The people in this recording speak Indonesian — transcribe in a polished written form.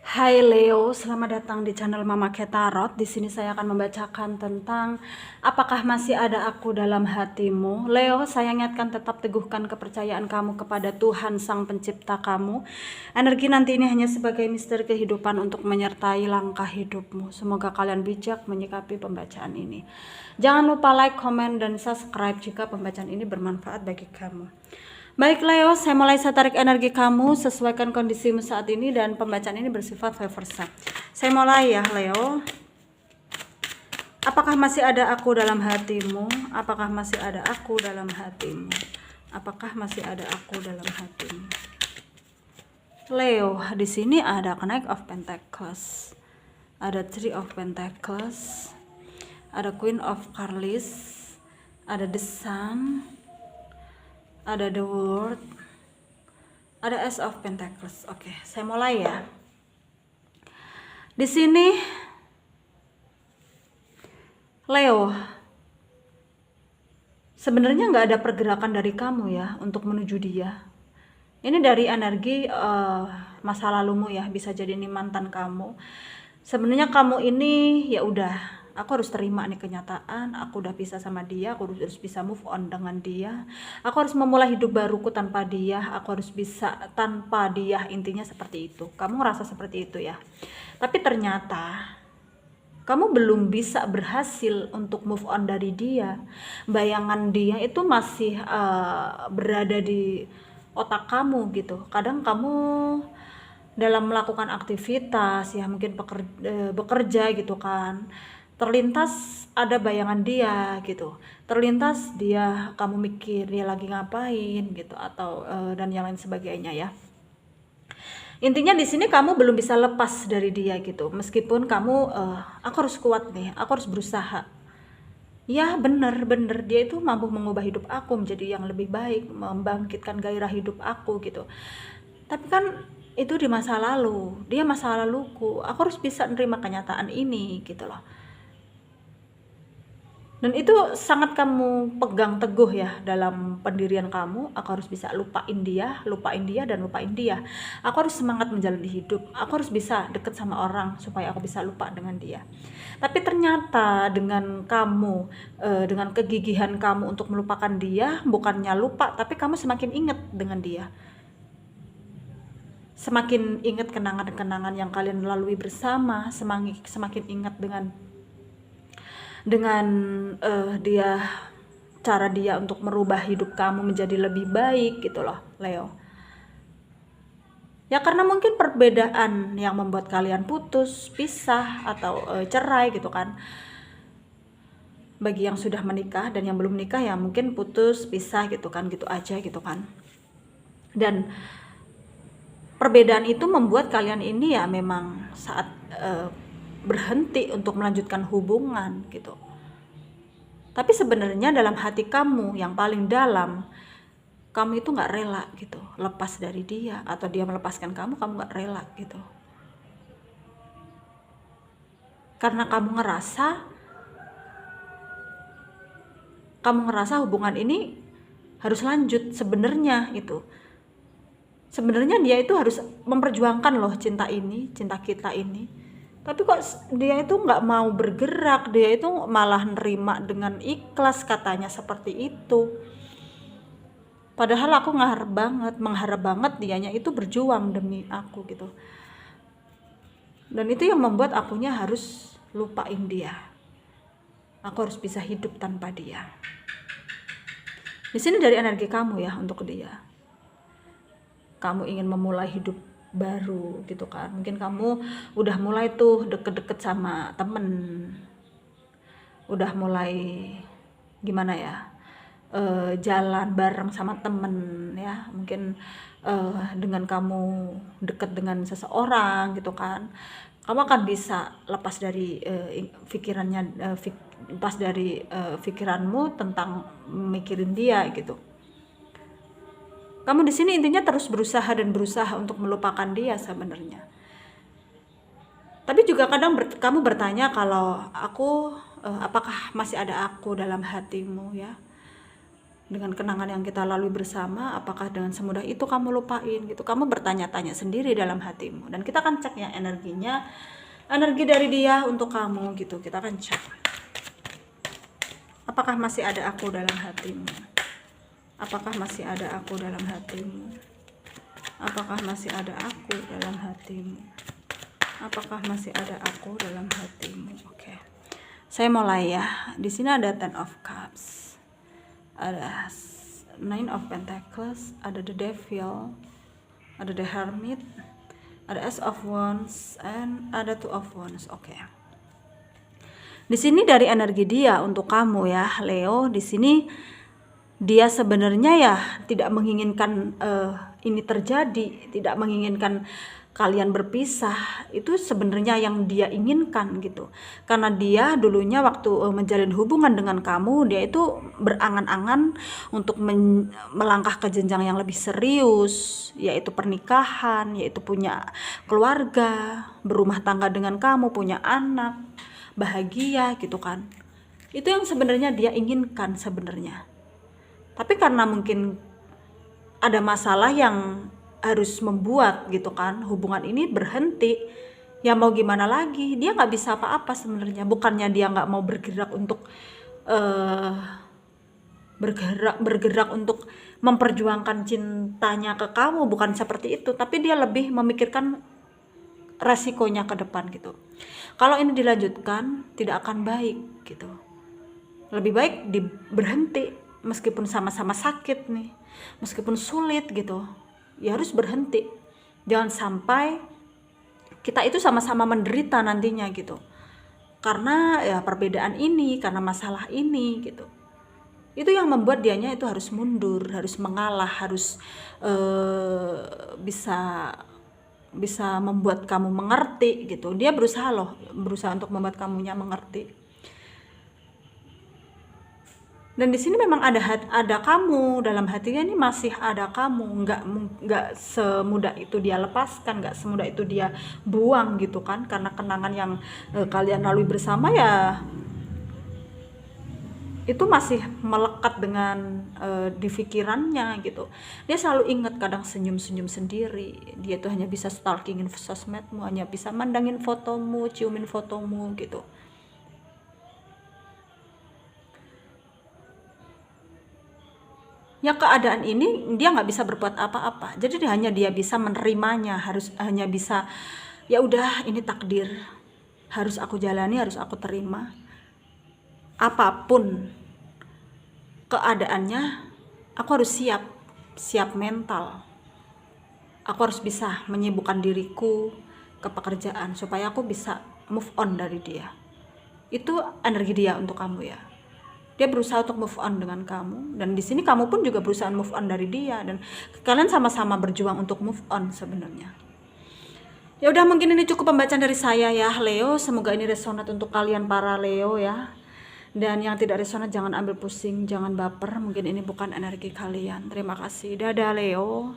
Hai Leo, selamat datang di channel Mama Ketarot. Di sini saya akan membacakan tentang apakah masih ada aku dalam hatimu. Leo, saya ingatkan tetap teguhkan kepercayaan kamu kepada Tuhan Sang Pencipta kamu. Energi nanti ini hanya sebagai misteri kehidupan untuk menyertai langkah hidupmu. Semoga kalian bijak menyikapi pembacaan ini. Jangan lupa like, comment, dan subscribe jika pembacaan ini bermanfaat bagi kamu. Baik Leo, saya mulai tarik energi kamu, sesuaikan kondisimu saat ini dan pembacaan ini bersifat vice versa. Saya mulai ya Leo. Apakah masih ada aku dalam hatimu? Apakah masih ada aku dalam hatimu? Apakah masih ada aku dalam hatimu? Leo, di sini ada Knight of Pentacles, ada Three of Pentacles, ada Queen of Cups, ada The Sun, ada The World, ada Ace of Pentacles. Oke, saya mulai ya. Di sini Leo, sebenarnya nggak ada pergerakan dari kamu ya untuk menuju dia. Ini dari energi masa lalumu ya, bisa jadi ini mantan kamu. Sebenarnya kamu ini ya udah, aku harus terima nih kenyataan, aku udah pisah sama dia, aku harus bisa move on dengan dia, aku harus memulai hidup baruku tanpa dia, aku harus bisa tanpa dia, intinya seperti itu. Kamu ngerasa seperti itu ya, tapi ternyata kamu belum bisa berhasil untuk move on dari dia. Bayangan dia itu masih berada di otak kamu gitu. Kadang kamu dalam melakukan aktivitas ya, mungkin bekerja gitu kan, terlintas ada bayangan dia gitu, terlintas dia, kamu mikir dia lagi ngapain gitu, atau dan yang lain sebagainya ya. Intinya di sini kamu belum bisa lepas dari dia gitu, meskipun kamu aku harus kuat nih, aku harus berusaha. Ya bener dia itu mampu mengubah hidup aku menjadi yang lebih baik, membangkitkan gairah hidup aku gitu. Tapi kan itu di masa lalu, dia masa laluku, aku harus bisa nerima kenyataan ini gitu loh. Dan itu sangat kamu pegang teguh ya dalam pendirian kamu. Aku harus bisa lupain dia dan lupain dia. Aku harus semangat menjalani hidup, aku harus bisa deket sama orang supaya aku bisa lupa dengan dia. Tapi ternyata dengan kamu, dengan kegigihan kamu untuk melupakan dia, bukannya lupa, tapi kamu semakin ingat dengan dia, semakin ingat kenangan-kenangan yang kalian lalui bersama, semakin ingat dengan dia, cara dia untuk merubah hidup kamu menjadi lebih baik gitu loh Leo. Ya karena mungkin perbedaan yang membuat kalian putus, pisah, atau cerai gitu kan. Bagi yang sudah menikah dan yang belum menikah ya mungkin putus, pisah gitu kan, gitu aja gitu kan. Dan perbedaan itu membuat kalian ini ya memang saat berhenti untuk melanjutkan hubungan gitu. Tapi sebenarnya dalam hati kamu yang paling dalam, kamu itu nggak rela gitu lepas dari dia, atau dia melepaskan kamu nggak rela gitu. Karena kamu ngerasa hubungan ini harus lanjut sebenarnya itu. Sebenarnya dia itu harus memperjuangkan loh cinta kita ini. Tapi kok dia itu nggak mau bergerak, dia itu malah nerima dengan ikhlas katanya seperti itu. Padahal aku mengharap banget dianya itu berjuang demi aku gitu. Dan itu yang membuat akunya harus lupain dia. Aku harus bisa hidup tanpa dia. Di sini dari energi kamu ya untuk dia. Kamu ingin memulai hidup baru gitu kan. Mungkin kamu udah mulai tuh deket-deket sama temen, udah mulai gimana ya, jalan bareng sama temen ya. Mungkin dengan kamu deket dengan seseorang gitu kan, kamu akan bisa lepas dari pikiranmu tentang mikirin dia gitu. Kamu di sini intinya terus berusaha untuk melupakan dia sebenarnya. Tapi juga kadang kamu bertanya kalau apakah masih ada aku dalam hatimu ya. dengan kenangan yang kita lalui bersama, apakah dengan semudah itu kamu lupain gitu. Kamu bertanya-tanya sendiri dalam hatimu, dan kita akan cek ya energinya, energi dari dia untuk kamu gitu. Kita akan cek apakah masih ada aku dalam hatimu, apakah masih ada aku dalam hatimu, apakah masih ada aku dalam hatimu, apakah masih ada aku dalam hatimu. Oke, saya mulai ya. Di sini ada Ten of Cups, ada Nine of Pentacles, ada the Devil, ada the Hermit, ada Ace of Wands, and ada Two of Wands. Oke. Di sini dari energi dia untuk kamu ya, Leo. Di sini dia sebenarnya ya tidak menginginkan ini terjadi, tidak menginginkan kalian berpisah. Itu sebenarnya yang dia inginkan gitu, karena dia dulunya waktu menjalin hubungan dengan kamu, dia itu berangan-angan untuk melangkah ke jenjang yang lebih serius, yaitu pernikahan, yaitu punya keluarga, berumah tangga dengan kamu, punya anak, bahagia gitu kan. Itu yang sebenarnya dia inginkan sebenarnya. Tapi karena mungkin ada masalah yang harus membuat gitu kan hubungan ini berhenti, ya mau gimana lagi, dia nggak bisa apa-apa sebenarnya. Bukannya dia nggak mau bergerak untuk bergerak untuk memperjuangkan cintanya ke kamu, bukan seperti itu, tapi dia lebih memikirkan resikonya ke depan gitu. Kalau ini dilanjutkan tidak akan baik gitu, lebih baik berhenti, meskipun sama-sama sakit nih, meskipun sulit gitu, ya harus berhenti. Jangan sampai kita itu sama-sama menderita nantinya gitu, karena ya perbedaan ini, karena masalah ini gitu. Itu yang membuat dianya itu harus mundur, harus mengalah, harus bisa membuat kamu mengerti gitu. Dia berusaha untuk membuat kamunya mengerti. Dan di sini memang ada kamu dalam hatinya, ini masih ada kamu, nggak semudah itu dia lepaskan, nggak semudah itu dia buang gitu kan, karena kenangan yang kalian lalui bersama ya itu masih melekat dengan di pikirannya gitu. Dia selalu ingat, kadang senyum-senyum sendiri. Dia tuh hanya bisa stalkingin sosmedmu, hanya bisa mandangin fotomu, ciumin fotomu gitu. Ya keadaan ini dia nggak bisa berbuat apa-apa, jadi hanya dia bisa menerimanya, hanya bisa ya udah ini takdir, harus aku jalani, harus aku terima. Apapun keadaannya, aku harus siap mental. Aku harus bisa menyibukkan diriku ke pekerjaan supaya aku bisa move on dari dia. Itu energi dia untuk kamu ya. Dia berusaha untuk move on dengan kamu, dan di sini kamu pun juga berusaha move on dari dia, dan kalian sama-sama berjuang untuk move on sebenarnya. Ya udah, mungkin ini cukup pembacaan dari saya ya Leo. Semoga ini resonat untuk kalian para Leo ya. Dan yang tidak resonat jangan ambil pusing, jangan baper. Mungkin ini bukan energi kalian. Terima kasih. Dadah Leo.